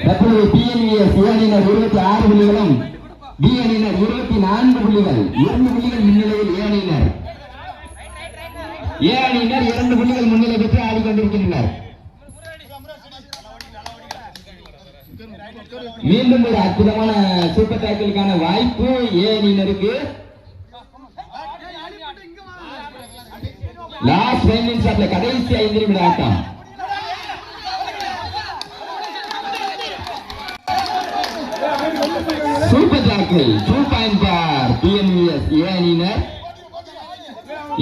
தற்போது டிஎன்விஎஸ் ஏ அணியினர் 26 புள்ளிகளும் பி அணியினர் 24 புள்ளிகள் 2 புள்ளிகள் முன்னிலையில் ஏ அணியினர் 2 புள்ளிகள் முன்னிலை பெற்று ஆடிக்கொண்டிருக்கின்றனர். மீண்டும் ஒரு அற்புதமான சூப்பர் டேக்கிளுக்கான வாய்ப்பு ஏ அணியினருக்கு. லாஸ்ட் 5 நிமிஷத்துல கடைசி 5 நிமிட ஆட்டம். சூப்பர் டேக்கிள் 2 பாயிண்ட் பார் டிஎன்விஎஸ் ஏ அணியினர்.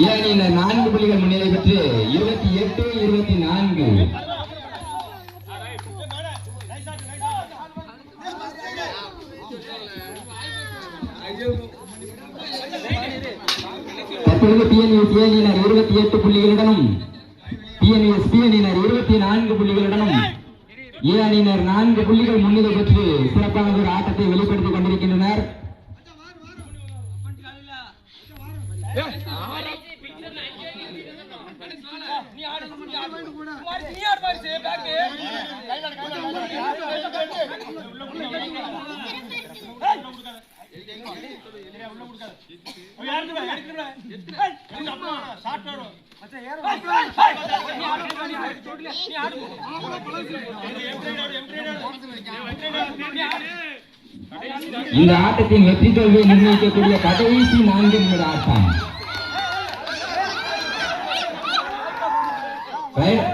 ஏ அணியினர் 4 புள்ளிகள் முன்னிலை பெற்று 28-24. தற்பொழுது டிஎன்விஎஸ் ஏ அணியினர் 28 புள்ளிகளுடனும் டிஎன்விஎஸ் பி அணியினர் 24 புள்ளிகளுடனும் ஏ அணியினர் 4 புள்ளிகள் முன்னிலை பெற்று சிறப்பான ஒரு ஆட்டத்தை வெளிப்படுத்திக் கொண்டிருக்கின்றனர். இந்த ஆட்டத்தின் வெற்றி தோல்வியை நிர்ணயிக்கக்கூடிய கடைசி 4 நிமிட ஆட்டம். ரைட்